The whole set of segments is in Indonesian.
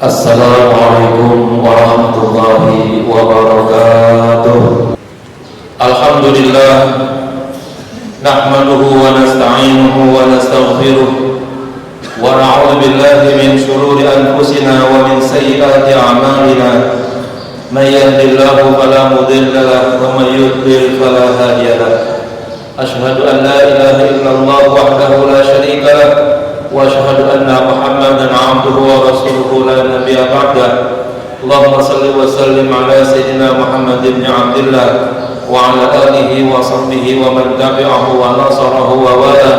Assalamualaikum warahmatullahi wabarakatuh. Alhamdulillah, nahmaduhu wa nasta'inuhu wa nastaghfiruh wa na'udzu billahi min shururi anfusina wa min sayyiati a'malina. May yahdihillahu fala mudilla lahu wa may yudlil fala hadiya lahu. Asyhadu an la ilaha illallah wahdahu la syarika lahu wa asyhadu anna Muhammadan 'abduhu wa rasuluhu la nabiyya ba'dah. Allahumma shalli wa sallim ala sayyidina Muhammad ibn Abdillah wa ala alihi wa sahbihi wa man tabi'ahu wa nasarahu wa wala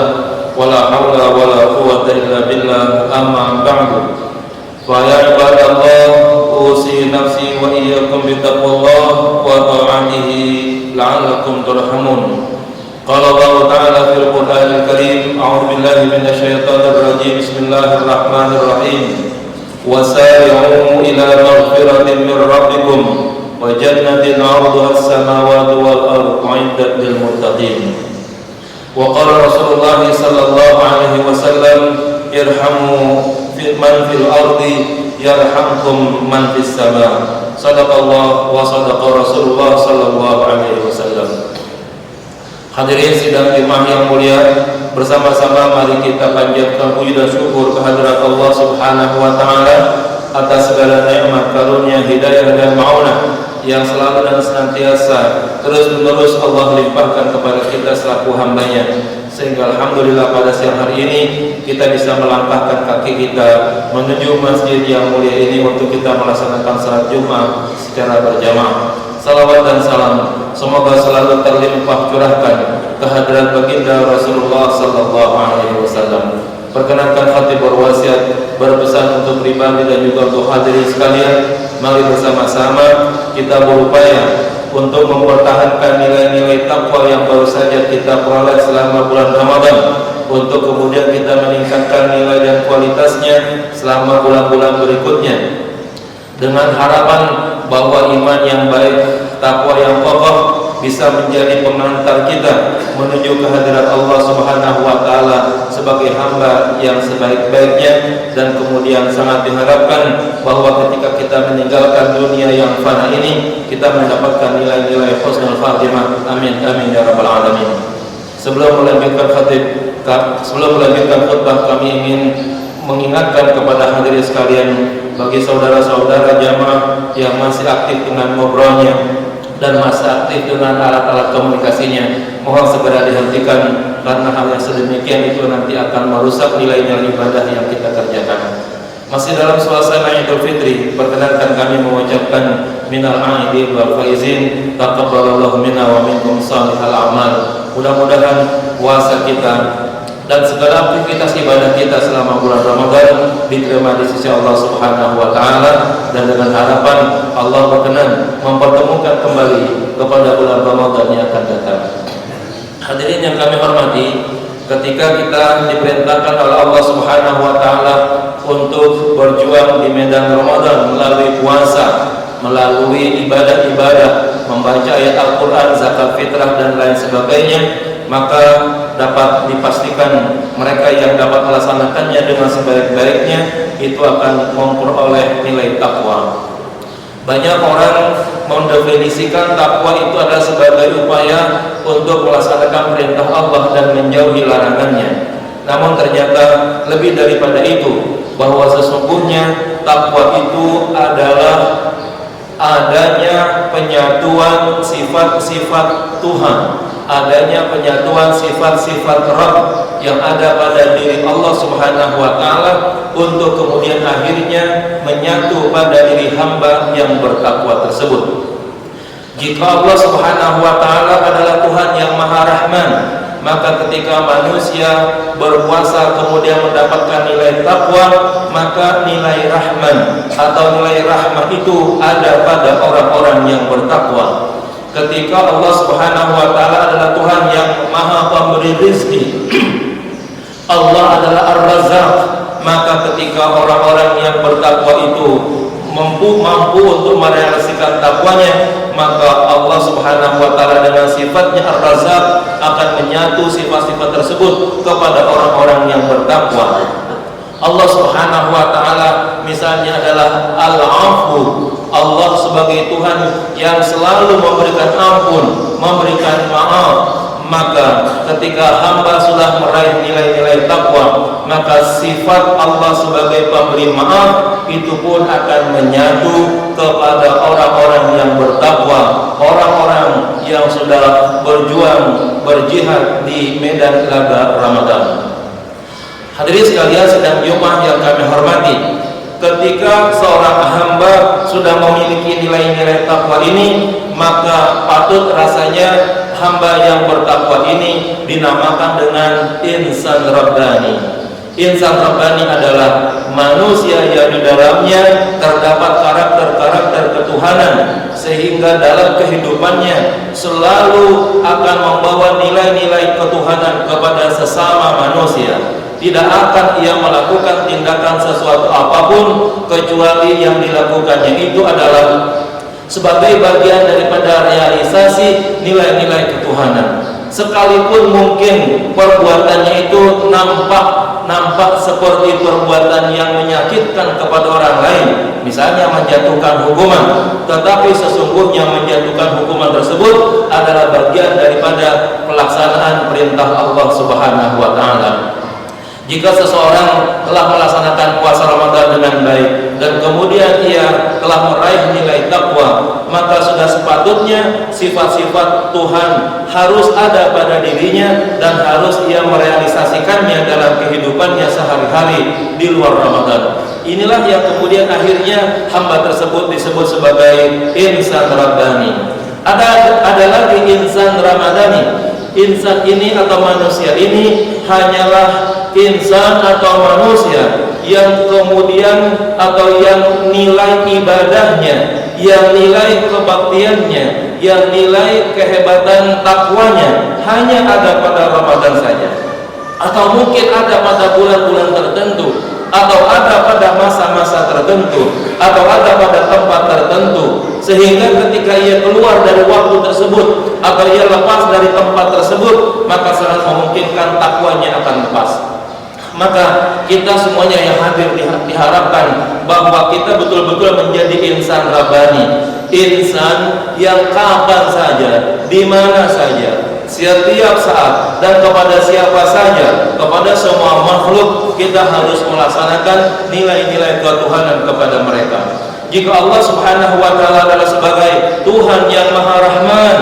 wa la hawla wa la quwwata illa billah, amma ba'du. Fa ya ibadallah, usi nafsi wa iyyakum bi taqwallah wa ta'atihi la'allakum turhamun. Qala Allah Ta'ala fil Qur'anil Karim, a'udzu billahi minasy syaithanir rajim. Bismillahirrahmanirrahim. Wasari'u ila maghfiratin min rabbikum wa jannatin 'arduha as-samawati wal ardu 'iddat lil muttaqin. Wa qala Rasulullah sallallahu alaihi wasallam, irhamu man fil ardi yarhamkum man fis sama. Shadaqallah wa shadaqa Rasulullah sallallahu alaihi wasallam. Hadirin sidang jemaah yang mulia, bersama-sama mari kita panjatkan puji dan syukur kehadirat Allah Subhanahu wa taala atas segala nikmat, karunia, hidayah dan maunah yang selalu dan senantiasa terus-menerus Allah limpahkan kepada kita selaku hamba-Nya, sehingga alhamdulillah pada siang hari ini kita bisa melangkahkan kaki kita menuju masjid yang mulia ini untuk kita melaksanakan salat Jumat secara berjamaah. Salawat dan salam semoga selalu terlimpah curahkan kehadiran baginda Rasulullah sallallahu alaihi wasallam. Perkenankan khatib berwasiat berpesan untuk pribadi dan juga untuk hadirin sekalian, mari bersama-sama kita berupaya untuk mempertahankan nilai-nilai takwa yang baru saja kita peroleh selama bulan Ramadan, untuk kemudian kita meningkatkan nilai dan kualitasnya selama bulan-bulan berikutnya, dengan harapan bahwa iman yang baik, takwa yang kokoh bisa menjadi pengantar kita menuju kehadirat Allah Subhanahu wa taala sebagai hamba yang sebaik-baiknya, dan kemudian sangat diharapkan bahwa ketika kita meninggalkan dunia yang fana ini kita mendapatkan nilai-nilai husnul khatimah. Amin amin ya rabbal alamin. Sebelum melanjutkan khutbah, kami ingin mengingatkan kepada hadirin sekalian, bagi saudara-saudara jamaah yang masih aktif dengan ngobrolnya dan masih aktif dengan alat-alat komunikasinya, mohon segera dihentikan, karena hal yang sedemikian itu nanti akan merusak nilai-nilai ibadah yang kita kerjakan. Masih dalam suasana Idul Fitri, perkenankan kami mengucapkan minal aidin wal faizin, taqabbalallahu minna wa minkum shalihal a'mal. Mudah-mudahan puasa kita dan segala aktivitas ibadah kita selama bulan Ramadan diterima di sisi Allah Subhanahu wa taala, dan dengan harapan Allah berkenan mempertemukan kembali kepada bulan Ramadan yang akan datang. Hadirin yang kami hormati, ketika kita diperintahkan oleh Allah Subhanahu wa taala untuk berjuang di medan Ramadan melalui puasa, melalui ibadah-ibadah, membaca ayat Al-Qur'an, zakat fitrah dan lain sebagainya, maka dapat dipastikan mereka yang dapat melaksanakannya dengan sebaik-baiknya itu akan memperoleh nilai takwa. Banyak orang mendefinisikan takwa itu adalah sebagai upaya untuk melaksanakan perintah Allah dan menjauhi larangannya. Namun ternyata lebih daripada itu, bahwa sesungguhnya takwa itu adalah adanya penyatuan sifat-sifat Tuhan, adanya penyatuan sifat-sifat Rabb yang ada pada diri Allah Subhanahu wa taala, untuk kemudian akhirnya menyatu pada diri hamba yang bertakwa tersebut. Jika Allah Subhanahu wa taala adalah Tuhan yang Maha Rahman, maka ketika manusia berpuasa kemudian mendapatkan nilai takwa, maka nilai rahman atau nilai rahmah itu ada pada orang-orang yang bertakwa. Ketika Allah Subhanahu wa taala adalah Tuhan yang Maha Pemberi rezeki, Allah adalah Ar-Razzaq, maka ketika orang-orang yang bertakwa itu mampu untuk merealisasikan takwanya, maka Allah Subhanahu wa taala dengan sifatnya Ar-Razzaq akan menyatu sifat-sifat tersebut kepada orang-orang yang bertakwa. Allah Subhanahu wa taala misalnya adalah Al-Afu. Allah sebagai Tuhan yang selalu memberikan ampun, memberikan maaf. Maka ketika hamba sudah meraih nilai-nilai takwa, maka sifat Allah sebagai pemberi maaf itu pun akan menyatu kepada orang-orang yang bertakwa, orang-orang yang sudah berjuang, berjihad di medan laga Ramadan. Hadirin sekalian sedang Jumat yang kami hormati, ketika seorang hamba sudah memiliki nilai-nilai takwa ini, maka patut rasanya hamba yang bertakwa ini dinamakan dengan insan rabbani. Insan rabbani adalah manusia yang di dalamnya terdapat karakter-karakter ketuhanan, sehingga dalam kehidupannya selalu akan membawa nilai-nilai ketuhanan kepada sesama manusia. Tidak akan ia melakukan tindakan sesuatu apapun kecuali yang dilakukannya itu adalah sebagai bagian daripada realisasi nilai-nilai ketuhanan. Sekalipun mungkin perbuatannya itu nampak seperti perbuatan yang menyakitkan kepada orang lain, misalnya menjatuhkan hukuman, tetapi sesungguhnya menjatuhkan hukuman tersebut adalah bagian daripada pelaksanaan perintah Allah Subhanahu wa taala. Jika seseorang telah melaksanakan puasa Ramadan dengan baik dan kemudian ia telah meraih nilai takwa, maka sudah sepatutnya sifat-sifat Tuhan harus ada pada dirinya dan harus ia merealisasikannya dalam kehidupannya sehari-hari di luar Ramadan. Inilah yang kemudian akhirnya hamba tersebut disebut sebagai insan rabbani. Ada lagi insan ramadhani. Insan ini atau manusia ini hanyalah insan atau manusia yang kemudian atau yang nilai ibadahnya, yang nilai kebaktiannya, yang nilai kehebatan takwanya hanya ada pada Ramadan saja, atau mungkin ada pada bulan-bulan tertentu, atau ada pada masa-masa tertentu, atau ada pada tempat tertentu, sehingga ketika ia keluar dari waktu tersebut atau ia lepas dari tempat tersebut, maka sangat memungkinkan takwanya akan lepas. Maka kita semuanya yang hadir diharapkan bahwa kita betul-betul menjadi insan rabbani, insan yang kapan saja, di mana saja, setiap saat dan kepada siapa saja, kepada semua makhluk kita harus melaksanakan nilai-nilai ketuhanan kepada mereka. Jika Allah Subhanahu wa taala adalah sebagai Tuhan yang Maha Rahman,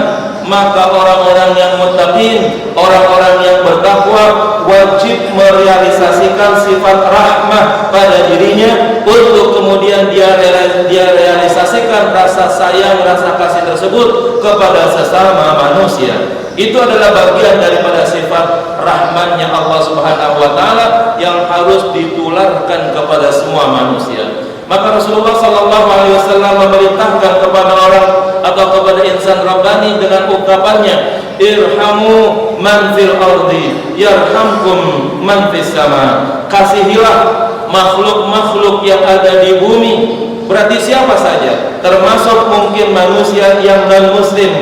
maka orang-orang yang muttaqin, orang-orang yang bertakwa wajib merealisasikan sifat rahmah pada dirinya untuk kemudian dia realisasikan rasa sayang, rasa kasih tersebut kepada sesama manusia. Itu adalah bagian daripada sifat rahmannya Allah Subhanahu wa taala yang harus ditularkan kepada semua manusia. Maka Rasulullah sallallahu alaihi wasallam memerintahkan kepada orang atau kepada insan rabbani dengan ungkapannya, irhamu man fil ardi yarhamkum man fis sama. Kasihilah makhluk-makhluk yang ada di bumi. Berarti siapa saja, termasuk mungkin manusia yang non muslim,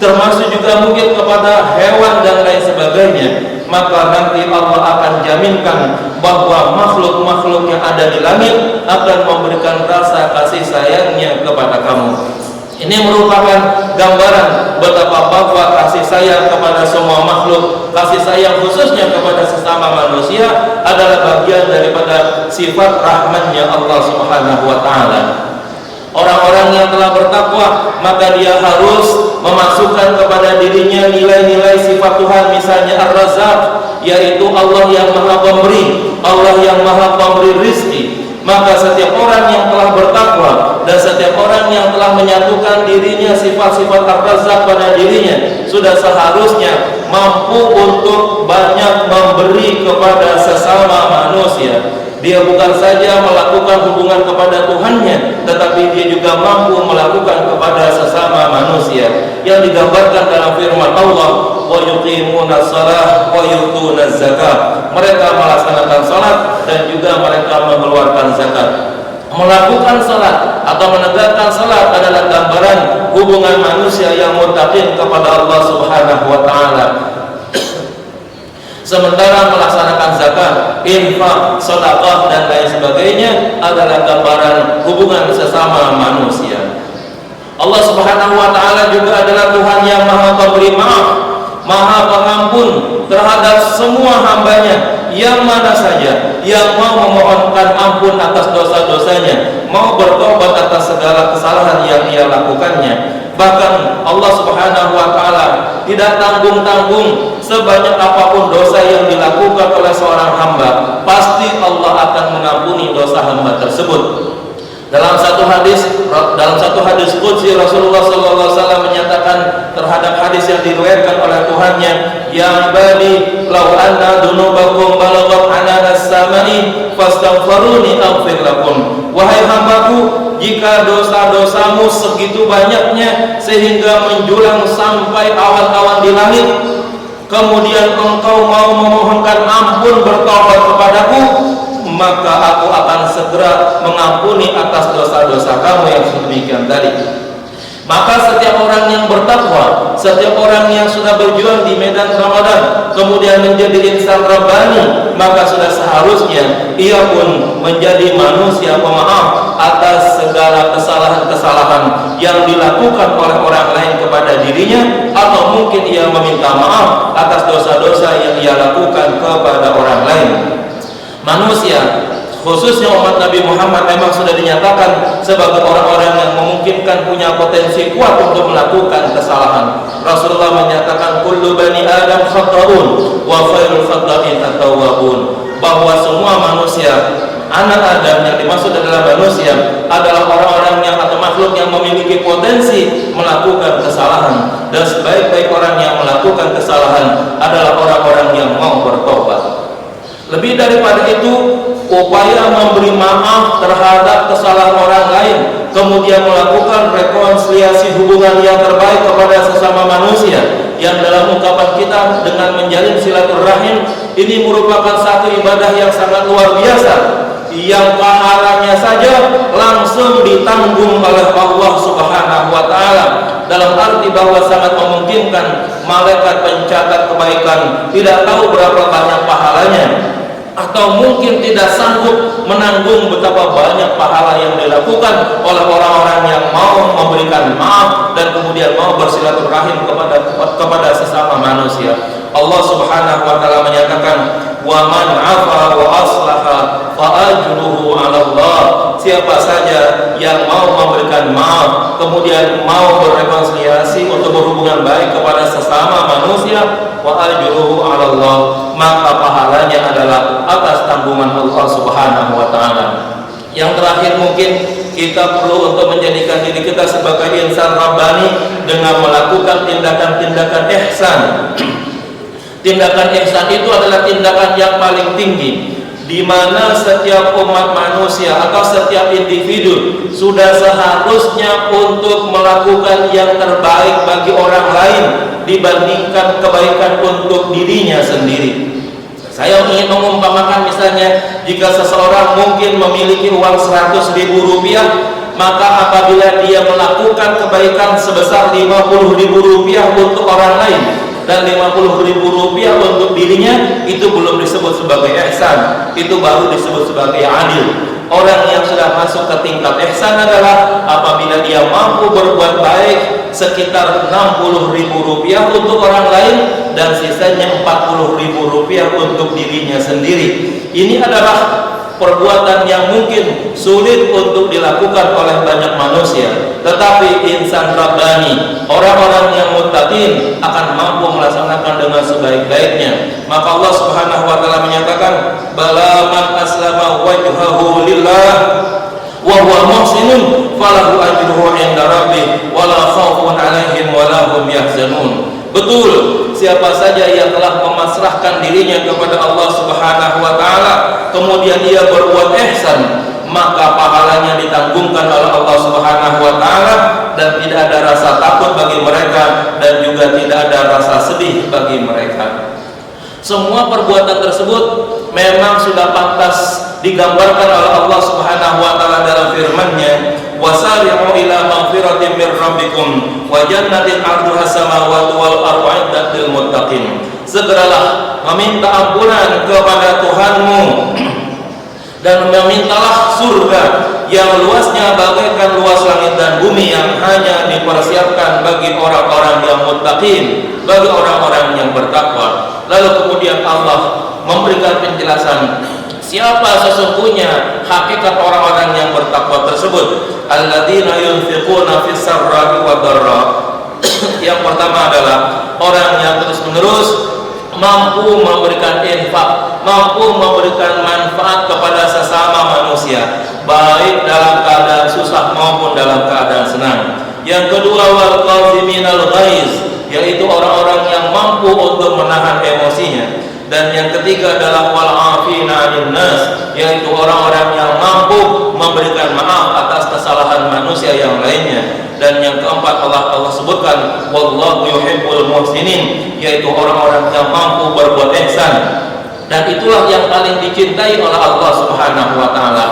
termasuk juga mungkin kepada hewan dan lain sebagainya. Maka nanti Allah akan jaminkan bahwa makhluk-makhluk yang ada di langit akan memberikan rasa kasih sayangnya kepada kamu. Ini merupakan gambaran betapa bahwa kasih sayang kepada semua makhluk, kasih sayang khususnya kepada sesama manusia adalah bagian daripada sifat rahmannya Allah Subhanahu wa taala. Orang-orang yang telah bertakwa, maka dia harus memasukkan kepada dirinya nilai-nilai sifat Tuhan, misalnya Ar-Razzaq, yaitu Allah yang Maha Pemberi, Allah yang Maha Pemberi rizki. Maka setiap orang yang telah bertakwa dan setiap orang yang telah menyatukan dirinya sifat-sifat Ar-Razzaq pada dirinya sudah seharusnya mampu untuk banyak memberi kepada sesama manusia. Dia bukan saja melakukan hubungan kepada Tuhannya, tetapi dia juga mampu melakukan kepada sesama manusia, yang digambarkan dalam firman Allah, wa yuqimuna shalah wa yutuna zakat. Mereka melaksanakan salat dan juga mereka mengeluarkan zakat. Melakukan salat atau menegakkan salat adalah gambaran hubungan manusia yang muttaqin kepada Allah Subhanahu wa taala. Sementara melaksanakan zakat, infak, sedekah dan lain sebagainya adalah gambaran hubungan sesama manusia. Allah Subhanahu wa taala juga adalah Tuhan yang Maha Pemberi maaf, Maha Pengampun terhadap semua hambanya yang mana saja yang mau memohonkan ampun atas dosa-dosanya, mau bertobat atas segala kesalahan yang ia lakukannya. Bahkan Allah Subhanahu wa taala tidak tanggung-tanggung sebanyak apapun dosa yang dilakukan oleh seorang hamba, pasti Allah akan mengampuni dosa hamba tersebut. Dalam satu hadis qudsi Rasulullah sallallahu alaihi wasallam menyatakan terhadap hadis yang diriwayatkan oleh Tuhannya, "Ya ibadi, law anna dunubakum balaghat anana as-sama'i fastaghfiruni aghfir lakum." Wahai hambaku, jika dosa-dosamu segitu banyaknya sehingga menjulang sampai awan-awan di langit, kemudian engkau mau memohonkan ampun bertobat kepadaku, maka aku akan segera mengampuni atas dosa-dosa kamu yang sedemikian tadi. Maka setiap orang yang bertakwa, setiap orang yang sudah berjuang di medan Ramadan, kemudian menjadi insan Rabbani, maka sudah seharusnya ia pun menjadi manusia pemaaf atas segala kesalahan-kesalahan yang dilakukan oleh orang lain kepada dirinya, atau mungkin ia meminta maaf atas dosa-dosa yang ia lakukan kepada orang lain. Manusia, khususnya umat Nabi Muhammad, memang sudah dinyatakan sebagai orang-orang yang memungkinkan punya potensi kuat untuk melakukan kesalahan. Rasulullah menyatakan kullu bani Adam khata'un wa khairul khata'in at-tawwabun, bahwa semua manusia, anak Adam yang dimaksud adalah manusia, adalah orang-orang yang atau makhluk yang memiliki potensi melakukan kesalahan, dan sebaik-baik orang yang melakukan kesalahan adalah orang-orang yang mau bertobat. Lebih daripada itu, upaya memberi maaf terhadap kesalahan orang lain, kemudian melakukan rekonsiliasi hubungan yang terbaik kepada sesama manusia, yang dalam ungkapan kita dengan menjalin silaturahim, ini merupakan satu ibadah yang sangat luar biasa, yang pahalanya saja langsung ditanggung oleh Allah Subhanahu wa taala, dalam arti bahwa sangat memungkinkan malaikat pencatat kebaikan tidak tahu berapa banyak pahalanya, atau mungkin tidak sanggup menanggung betapa banyak pahala yang dilakukan oleh orang-orang yang mau memberikan maaf dan kemudian mau bersilaturahim kepada sesama manusia. Allah Subhanahu wa taala menyatakan, "Wa man 'afa wa aslaha fa ajruhu 'ala Allah." Siapa saja yang mau memberikan maaf, kemudian mau berrekonsiliasi untuk berhubungan baik kepada sesama manusia, wa ajruhu 'ala Allah, maka pahalanya adalah atas tanggungan Allah Subhanahu wa taala. Yang terakhir, mungkin kita perlu untuk menjadikan diri kita sebagai insan Rabbani dengan melakukan tindakan-tindakan ihsan. Tindakan ihsan itu adalah tindakan yang paling tinggi, di mana setiap umat manusia atau setiap individu sudah seharusnya untuk melakukan yang terbaik bagi orang lain dibandingkan kebaikan untuk dirinya sendiri. Saya ingin mengumpamakan, misalnya jika seseorang mungkin memiliki uang 100.000 rupiah, maka apabila dia melakukan kebaikan sebesar 50.000 rupiah untuk orang lain dan 50.000 rupiah untuk dirinya, itu belum disebut sebagai ihsan, itu baru disebut sebagai adil. Orang yang sudah masuk ke tingkat ihsan adalah apabila dia mampu berbuat baik sekitar 60.000 rupiah untuk orang lain dan sisanya 40.000 rupiah untuk dirinya sendiri. Ini adalah perbuatan yang mungkin sulit untuk dilakukan oleh banyak manusia, tetapi insan Rabbani, orang-orang yang muttaqin, akan mampu melaksanakan dengan sebaik-baiknya. Maka Allah Subhanahu wa taala menyatakan, "Bala man aslama wajhahu lillah wa huwa muhsinun falahu ajruhu 'inda rabbih wa la khaufun 'alaihim wa la hum yahzanun." Betul, siapa saja yang telah memasrahkan dirinya kepada Allah Subhanahu wa taala, kemudian ia berbuat ihsan, maka pahalanya ditanggungkan oleh Allah Subhanahu wa taala, dan tidak ada rasa takut bagi mereka dan juga tidak ada rasa sedih bagi mereka. Semua perbuatan tersebut memang sudah pantas digambarkan oleh Allah Subhanahu wa taala dalam firman-Nya, wasari'u ila maghfiratin min rabbikum wa jannatin 'arduha samawati wal ardu 'iddat lil muttaqin. Segeralah meminta ampunan kepada Tuhanmu dan memintalah surga yang luasnya bagaikan luas langit dan bumi, yang hanya dipersiapkan bagi orang-orang yang muttaqin, bagi orang-orang yang bertakwa. Lalu kemudian Allah memberikan penjelasan siapa sesungguhnya hakikat orang-orang yang bertakwa tersebut. Alladzina yunfiquna fis sarra'i wad dharra. Yang pertama adalah orang yang terus-menerus mampu memberikan infak, mampu memberikan manfaat kepada sesama manusia, baik dalam keadaan susah maupun dalam keadaan senang. Yang kedua, wal qaziminal ghaiz, yaitu orang-orang yang mampu untuk menahan emosinya. Dan yang ketiga adalah wal afina 'anil nas, yaitu orang-orang yang mampu memberikan maaf atas kesalahan manusia yang lainnya. Dan yang keempat Allah sebutkan wallahu yuhibbul muhsinin, yaitu orang-orang yang mampu berbuat ihsan. Dan itulah yang paling dicintai oleh Allah Subhanahu wa taala.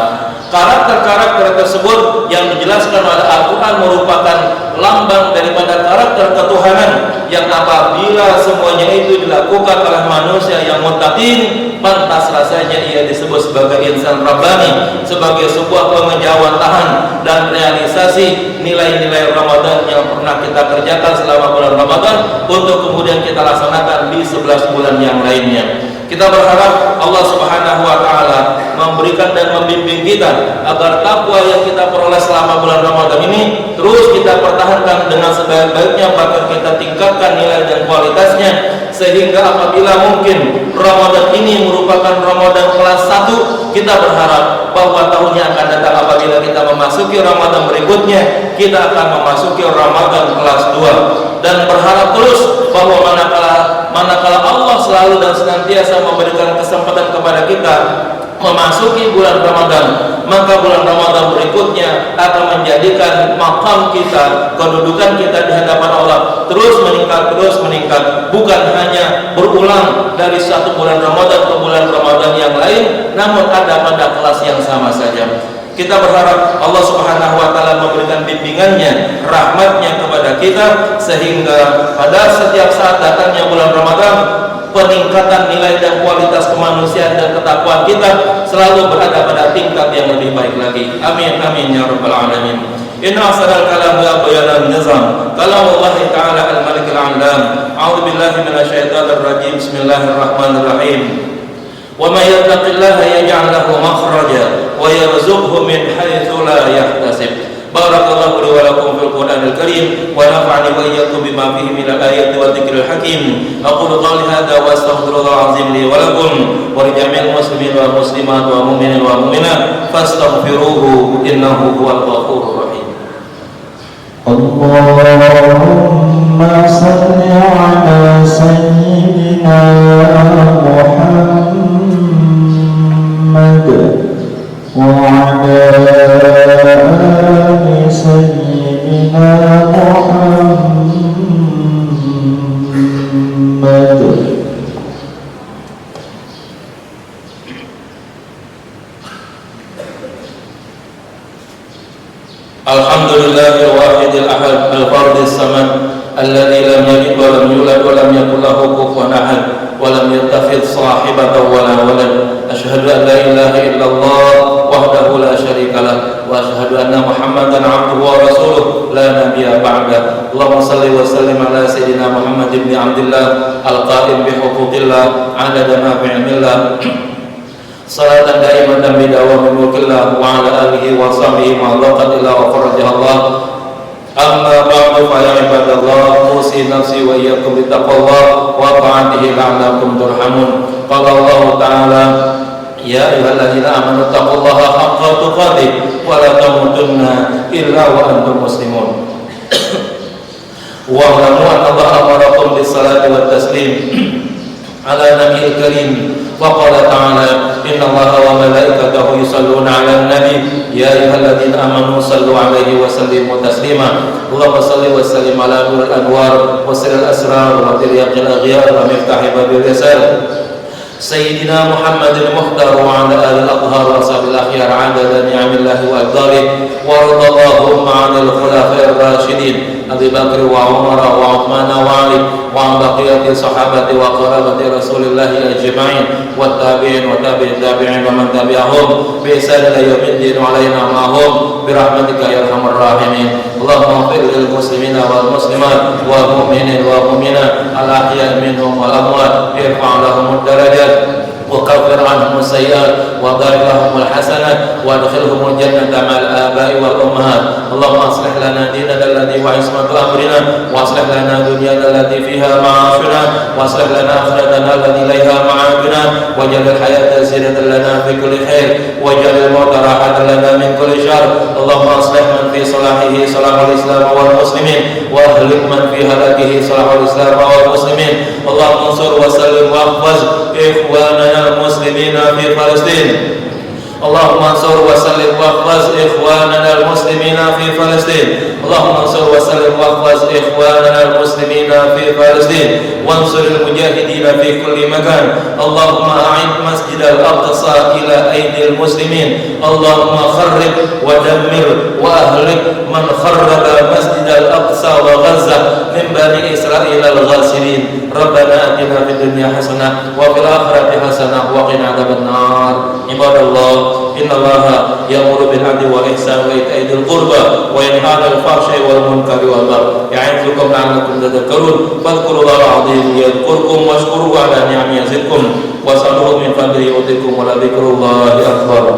Karakter-karakter tersebut yang dijelaskan oleh Al-Quran merupakan lambang daripada karakter ketuhanan, yang apabila semuanya itu dilakukan oleh manusia yang muttaqin, pantas rasanya ia disebut sebagai insan rabbani, sebagai sebuah pengejawantahan dan realisasi nilai-nilai Ramadan yang pernah kita kerjakan selama bulan Ramadan untuk kemudian kita laksanakan di 11 bulan yang lainnya. Kita berharap Allah Subhanahu wa taala memberikan dan membimbing kita agar takwa yang kita peroleh selama bulan Ramadan ini terus kita pertahankan dengan sebaik-baiknya, bahkan kita tingkatkan nilai dan kualitasnya, sehingga apabila mungkin Ramadan ini merupakan Ramadan kelas 1, kita berharap bahwa tahunnya akan datang apabila kita memasuki Ramadan berikutnya, kita akan memasuki Ramadan kelas 2. Dan berharap terus bahwa manakala Allah selalu dan senantiasa memberikan kesempatan kepada kita memasuki bulan Ramadan, maka bulan Ramadan berikutnya akan menjadikan makam kita, kedudukan kita di hadapan Allah terus meningkat, bukan hanya berulang dari satu bulan Ramadan ke bulan Ramadan yang lain, namun ada pada kelas yang sama saja. Kita berharap Allah Subhanahu wa taala memberikan bimbingannya, rahmatnya kepada kita, sehingga pada setiap saat datangnya bulan Ramadan, peningkatan nilai dan kualitas kemanusiaan dan ketakwaan kita selalu berada pada tingkat yang lebih baik lagi. Amin amin ya rabbal alamin. Inna ahsanal kalam wa bayanal nizam kalamullah ta'ala al-malik al-alam. A'udzu billahi minasyaitonir rajim. Bismillahirrahmanirrahim. Wa may yattaqillaha yaj'al lahu makhraja wa yarzuqhu min haitsu la yahtasib. Barakallahu li wa lakum fil Qur'anil Karim wa nafa'ani wa iyyakum bima fihi minal ayati wa dzikril hakim. Aqulu qawli hadza wa astaghfirullahal azim li wa lakum wa li jami'il muslimin wal muslimat wa mu'minin wa mu'minat fastaghfiruhu innahu huwal ghafurur rahim. Allahumma salli ala sayyidina Muhammad wa ala ali sayyidina Muhammad. Alhamdulillahil wahidil ahad al-fardis samad alladzi lam yalid wa lam yulad wa lam yakul lahu kufuwan ahad wa lam yattakhidh sahibatan wa la walad. Asyhadu an la ilaha illallah wahdahu la syarika lah wa asyhadu anna Muhammadan 'abduhu wa rasuluh la nabiyya ba'da. Allahumma shalli wa sallim ala sayyidina Muhammad ibn Abdillah al-qa'im bi huquqillah 'adada ma fi 'ilmillah. Salatan daimatan bidawami mulkillah wa ala alihi wa sahbihi ma dhaqatillah wa farajahallah. Amma ba'du fa ya ibadallah, usi nafsi wa iyyakum bittaqwallah wa ta'atihi la'allakum turhamun. Qala Allah ta'ala ya ayyuhalladzina amanu taqullaha haqqa tuqatih wa la tamutunna illa wa antum muslimun. Wa alamu anna Allah amarakum bis salati wat taslim ala nabiyil karim. Faqala ta'ala inna Allaha wa malaikatahu yusalluna 'alan nabi ya ayyuhalladzina amanu sallu 'alaihi wa sallimu taslima. Allahumma shalli wa sallim ala nuril anwar wa sirril asrar wa tiryaqil aghyar wa miftahi babil yasar سيدنا محمد المختار وعلى آل الأطهار وأصحاب الأخيار عدد نعم الله وأقداره، وارض اللهم عن الخلفاء الراشدين أبي بكر وعمر وعثمان وعلي وعن بقية الصحابة وقرابة رسول الله أجمعين والتابعين وتابع التابعين ومن تبعهم بإحسان إلى يوم الدين وعلينا معهم برحمتك يا أرحم الراحمين. اللهم اغفر للمسلمين والمسلمات والمؤمنين والمؤمنات الأحياء منهم والأموات، ارفع لهم الدرجات وكفر عنهم السيئات وضاعف لهم الحسنات وادخلهم الجنة مع الآباء والأمهات. اللهم أصلح لنا ديننا الذي هو عصمة أمرنا، وأصلح لنا دنيانا التي فيها معاشنا، وأصلح لنا آخرتنا التي إليها معادنا، واجعل الحياة زينة لنا في كل خير، واجعل الموت راحة لنا من كل شر. اللهم أصلح من في صلاحه صلاح الإسلام والمسلمين، وأهلك من في هلاكه صلاح الإسلام والمسلمين. اللهم انصر وسلم واحفظ إخواننا المسلمين في فلسطين. اللهم انصر وسلم واحفظ إخواننا المسلمين في فلسطين. اللهم انصر وسلم واحفظ إخواننا المسلمين في فلسطين، وانصر المجاهدين في كل مكان. اللهم أعد مسجد الأقصى إلى أيدي المسلمين. اللهم خرب ودمر وأهلك من خرب مسجد الأقصى وغزة من بني إسرائيل الغاسلين. ربنا آتنا في الدنيا حسنة وفي الآخرة حسنة وقنا عذاب النار. عباد الله، إن الله يأمر بالعدل والإحسان وإيتاء ذي القربى وينهى عن الفحشاء والمنكر والبغي يعظكم لعلكم تذكرون. فاذكروا الله العظيم يذكركم واشكروه على نعمه يزدكم واسألوه من فضله يؤتكم ولذكر الله أكبر.